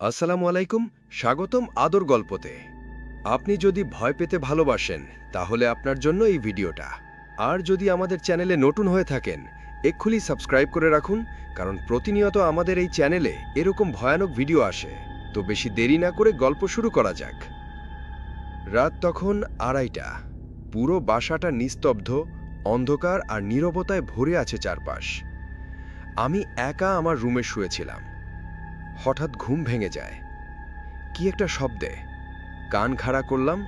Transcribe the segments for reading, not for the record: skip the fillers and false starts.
আসসালামু আলাইকুম, স্বাগতম আদর গল্পতে। আপনি যদি ভয় পেতে ভালোবাসেন তাহলে আপনার জন্য এই ভিডিওটা। আর যদি আমাদের চ্যানেলে নতুন হয়ে থাকেন এক্ষুনি সাবস্ক্রাইব করে রাখুন, কারণ প্রতিনিয়ত আমাদের এই চ্যানেলে এরকম ভয়ানক ভিডিও আসে। তো বেশি দেরি না করে গল্প শুরু করা যাক। রাত তখন 2:30। পুরো বাসাটা নিস্তব্ধ, অন্ধকার আর নীরবতায় ভরে আছে চারপাশ। আমি একা আমার রুমে শুয়েছিলাম। হঠাৎ ঘুম ভেঙে যায় কি একটা শব্দে। কান খাড়া করলাম,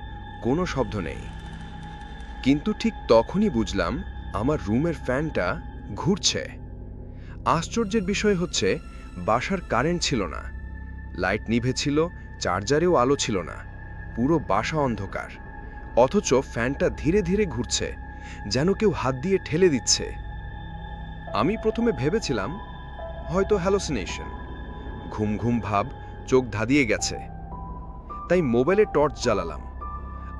কোনো শব্দ নেই। কিন্তু ঠিক তখনই বুঝলাম আমার রুমের ফ্যানটা ঘুরছে। আশ্চর্যের বিষয় হচ্ছে বাসার কারেন্ট ছিল না, লাইট নিভে ছিল, চার্জারেও আলো ছিল না, পুরো বাসা অন্ধকার। অথচ ফ্যানটা ধীরে ধীরে ঘুরছে, যেন কেউ হাত দিয়ে ঠেলে দিচ্ছে। আমি প্রথমে ভেবেছিলাম হয়তো হ্যালোসিনেশন, ঘুম ঘুম ভাব, চোখ ধাঁধিয়ে গেছে। তাই মোবাইলে টর্চ জ্বালালাম,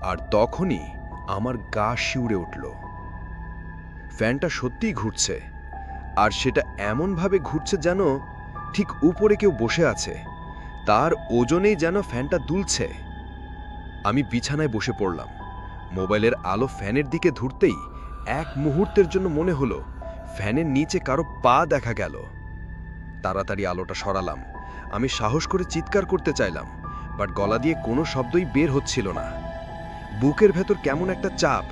আর তখনই আমার গা শিউরে উঠল। ফ্যানটা সত্যিই ঘুরছে, আর সেটা এমনভাবে ঘুরছে যেন ঠিক উপরে কেউ বসে আছে, তার ওজনেই যেন ফ্যানটা দুলছে। আমি বিছানায় বসে পড়লাম। মোবাইলের আলো ফ্যানের দিকে ধরতেই এক মুহূর্তের জন্য মনে হলো ফ্যানের নিচে কারো পা দেখা গেল। তাড়াতাড়ি আলোটা সরালাম। আমি সাহস করে চিৎকার করতে চাইলাম, বাট গলা দিয়ে কোনো শব্দই বের হচ্ছিল না। বুকের ভেতর কেমন একটা চাপ,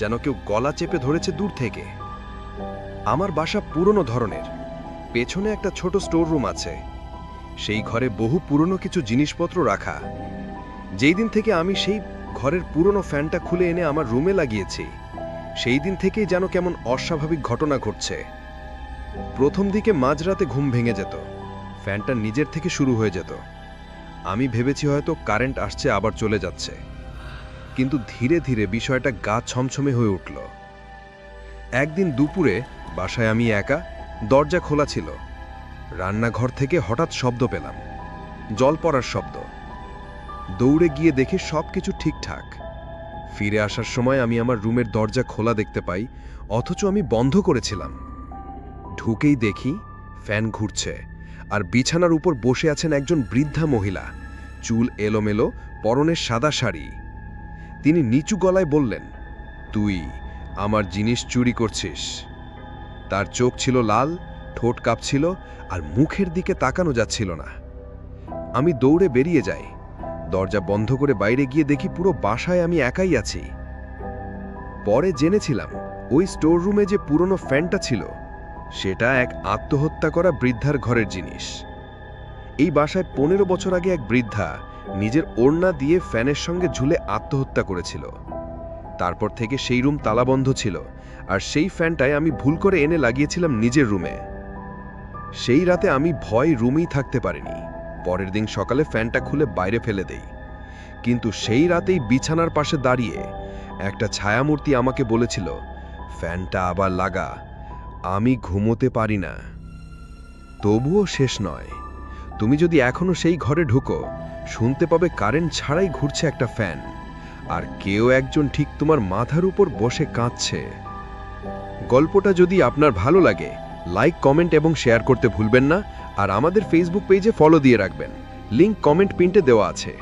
যেন কেউ গলা চেপে ধরেছে দূর থেকে। আমার বাসা পুরনো ধরনের, পেছনে একটা ছোট স্টোর রুম আছে। সেই ঘরে বহু পুরনো কিছু জিনিসপত্র রাখা। যেই দিন থেকে আমি সেই ঘরের পুরনো ফ্যানটা খুলে এনে আমার রুমে লাগিয়েছি, সেই দিন থেকেই যেন কেমন অস্বাভাবিক ঘটনা ঘটছে। প্রথম দিকে মাঝরাতে ঘুম ভেঙে যেত, ফ্যানটা নিজের থেকে শুরু হয়ে যেত। আমি ভেবেছি হয়তো কারেন্ট আসছে আবার চলে যাচ্ছে, কিন্তু ধীরে ধীরে বিষয়টা গা ছমছমে হয়ে উঠল। একদিন দুপুরে বাসায় আমি একা, দরজা খোলা ছিল। রান্নাঘর থেকে হঠাৎ শব্দ পেলাম, জল পড়ার শব্দ। দৌড়ে গিয়ে দেখে সবকিছু ঠিকঠাক। ফিরে আসার সময় আমি আমার রুমের দরজা খোলা দেখতে পাই, অথচ আমি বন্ধ করেছিলাম। ঢুকেই দেখি ফ্যান ঘুরছে, আর বিছানার উপর বসে আছেন একজন বৃদ্ধা মহিলা, চুল এলোমেলো, পরনের সাদা শাড়ি। তিনি নিচু গলায় বললেন, তুই আমার জিনিস চুরি করছিস। তার চোখ ছিল লাল, ঠোঁট কাঁপছিল, আর মুখের দিকে তাকানো যাচ্ছিল না। আমি দৌড়ে বেরিয়ে যাই। দরজা বন্ধ করে বাইরে গিয়ে দেখি পুরো বাসায় আমি একাই আছি। পরে জেনেছিলাম ওই স্টোর রুমে যে পুরনো ফ্যানটা ছিল, সেটা এক আত্মহত্যা করা বৃদ্ধার ঘরের জিনিস। এই বাসায় 15 বছর আগে এক বৃদ্ধা নিজের ওড়না দিয়ে ফ্যানের সঙ্গে ঝুলে আত্মহত্যা করেছিল। তারপর থেকে সেই রুম তালাবন্ধ ছিল, আর সেই ফ্যানটাই আমি ভুল করে এনে লাগিয়েছিলাম নিজের রুমে। সেই রাতে আমি ভয় রুমেই থাকতে পারিনি। পরের দিন সকালে ফ্যানটা খুলে বাইরে ফেলে দেই। কিন্তু সেই রাতেই বিছানার পাশে দাঁড়িয়ে একটা ছায়ামূর্তি আমাকে বলেছিল, ফ্যানটা আবার লাগা, আমি ঘুমোতে পারি না। তবুও শেষ নয়। তুমি যদি এখনো সেই ঘরে ঢুকো, শুনতে পাবে কারেন্ট ছাড়াই ঘুরছে একটা ফ্যান, আর কেউ একজন ঠিক তোমার মাথার উপর বসে কাঁদছে। গল্পটা যদি আপনার ভালো লাগে, লাইক, কমেন্ট এবং শেয়ার করতে ভুলবেন না। আর আমাদের ফেসবুক পেজে ফলো দিয়ে রাখবেন, লিংক কমেন্ট পিনটে দেওয়া আছে।